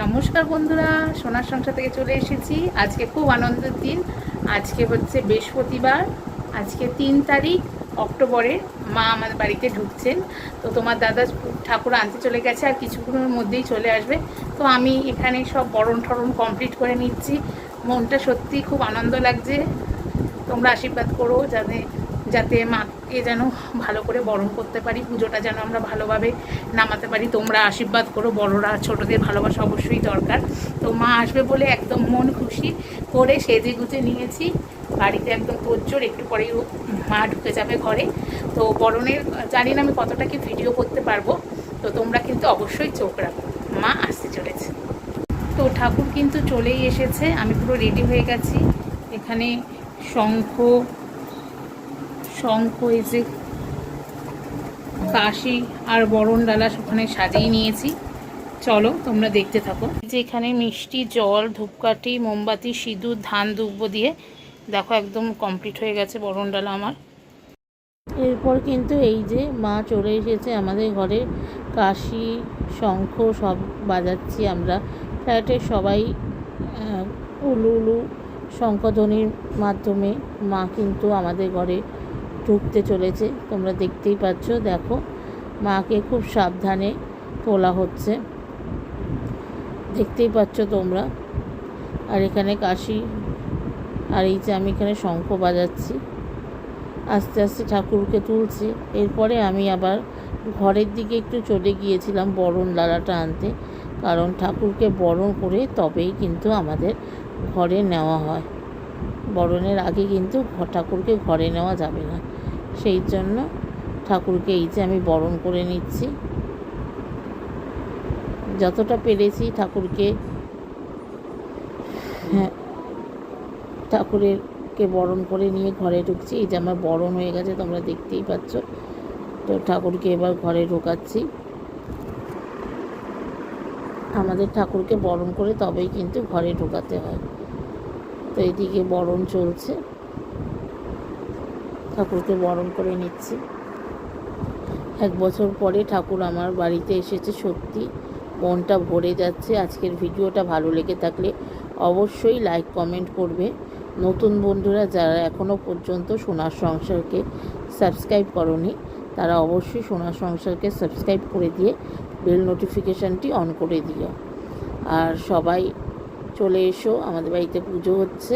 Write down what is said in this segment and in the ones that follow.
নমস্কার বন্ধুরা, সোনার সংসার থেকে চলে এসেছি। আজকে খুব আনন্দের দিন। আজকে হচ্ছে বৃহস্পতিবার। আজকে 3 তারিখ অক্টোবরে মা আমাদের বাড়িতে ঢুকছেন। তো তোমার দাদা ঠাকুর আনতে চলে গেছে, আর কিছুক্ষণের মধ্যেই চলে আসবে। তো আমি এখানে সব বরণ ঠরণ কমপ্লিট করে নিচ্ছি। মনটা সত্যি খুব আনন্দ লাগছে। তোমরা আশীর্বাদ করো যাতে যাতে মাকে যেন ভালো করে বরণ করতে পারি, পুজোটা যেন আমরা ভালোভাবে নামাতে পারি। তোমরা আশীর্বাদ করো। বড়রা ছোটদের ভালোবাসা অবশ্যই দরকার। তো মা আসবে বলে একদম মন খুশি করে সেজে গুজে নিয়েছি। বাড়িতে একদম তোড়জোড়, একটু পরেই মা ঢুকে যাবে ঘরে। তো বরণের জানি না আমি কতটা কি ভিডিও করতে পারবো। তো তোমরা কিন্তু অবশ্যই চোখ রাখো, মা আসতে চলেছে। তো ঠাকুর কিন্তু চলেই এসেছে। আমি পুরো রেডি হয়ে গেছি। এখানে শঙ্খ শঙ্খ এসে কাশি আর বরণ ডালা ওখানে সাজিয়ে নিয়েছি। চলো তোমরা দেখতে থাকো। যে এখানে মিষ্টি, জল, ধূপকাঠি, মোমবাতি, সিঁদুর, ধান দুব্ব দিয়ে দেখো একদম কমপ্লিট হয়ে গেছে বরণ ডালা আমার। এরপর কিন্তু এই যে মা চলে এসেছে আমাদের ঘরে। কাশি, শঙ্খ সব বাজাচ্ছি আমরা। ফ্ল্যাটের সবাই উলু উলু শঙ্খধ্বনির মাধ্যমে মা কিন্তু আমাদের ঘরে ঢুকতে চলেছে। তোমরা দেখতেই পাচ্ছ, দেখো মাকে খুব সাবধানে তোলা হচ্ছে, দেখতেই পাচ্ছ তোমরা। আর এখানে কাশি, আর এই যে আমি এখানে শঙ্খ বাজাচ্ছি। আস্তে আস্তে ঠাকুরকে তুলছি। এরপরে আমি আবার ঘরের দিকে একটু চলে গিয়েছিলাম বরণ ডালাটা আনতে, কারণ ঠাকুরকে বরণ করে তবেই কিন্তু আমাদের ঘরে নেওয়া হয়। বরণের আগে কিন্তু ঠাকুরকে ঘরে নেওয়া যাবে না। সেই জন্য ঠাকুরকে এই যে আমি বরণ করে নিচ্ছি। যতটা পেরেছি ঠাকুরকে ঠাকুরকে বরণ করে নিয়ে ঘরে ঢুকছি। এই যে আমার বরণ হয়ে গেছে, তোমরা দেখতেই পাচ্ছ। তো ঠাকুরকে এবার ঘরে ঢোকাচ্ছি। আমাদের ঠাকুরকে বরণ করে তবেই কিন্তু ঘরে ঢোকাতে হয়। তো এইদিকে বরণ চলছে, ঠাকুরকে বরণ করে নিচ্ছি। 1 বছর পরে ঠাকুর আমার বাড়িতে এসেছে, সত্যি মনটা ভরে যাচ্ছে। আজকের ভিডিওটা ভালো লেগে থাকলে অবশ্যই লাইক কমেন্ট করবে। নতুন বন্ধুরা যারা এখনও পর্যন্ত সোনার সংসারকে সাবস্ক্রাইব করনি, তারা অবশ্যই সোনার সংসারকে সাবস্ক্রাইব করে দিয়ে বেল নোটিফিকেশানটি অন করে দিও। আর সবাই চলে এসো, আমাদের বাড়িতে পুজো হচ্ছে।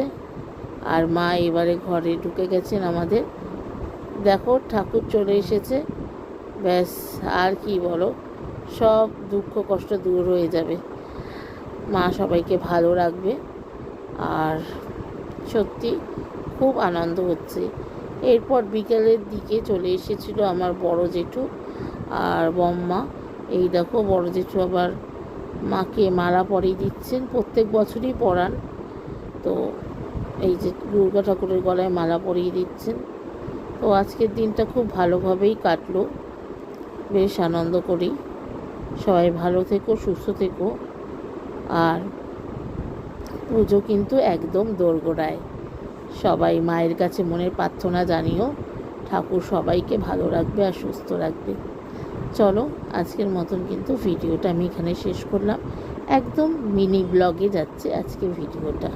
আর মা এবারে ঘরে ঢুকে গেছেন আমাদের। দেখো ঠাকুর চলে এসেছে, ব্যাস আর কি বলো, সব দুঃখ কষ্ট দূর হয়ে যাবে। মা সবাইকে ভালো রাখবে। আর সত্যি খুব আনন্দ হচ্ছে। এরপর বিকেলের দিকে চলে এসেছিল আমার বড় জেঠু আর বম্মা। এই দেখো বড় জেঠু আবার মাকে মালা পরিয়ে দিচ্ছেন, প্রত্যেক বছরই পরান। তো এই যে দুর্গা ঠাকুরের গলায় মালা পরিয়ে দিচ্ছেন। তো আজকের দিনটা খুব ভালোভাবেই কাটলো, বেশ আনন্দ করি। সবাই ভালো থেকো, সুস্থ থেকো। আর পুজো কিন্তু একদম দোরগোড়ায়। সবাই মায়ের কাছে মনের প্রার্থনা জানিও, ঠাকুর সবাইকে ভালো রাখবে আর সুস্থ রাখবে। চলো আজকের মতন কিন্তু ভিডিওটা আমি এখানে শেষ করলাম। একদম মিনি ব্লগে যাচ্ছে আজকে ভিডিওটা।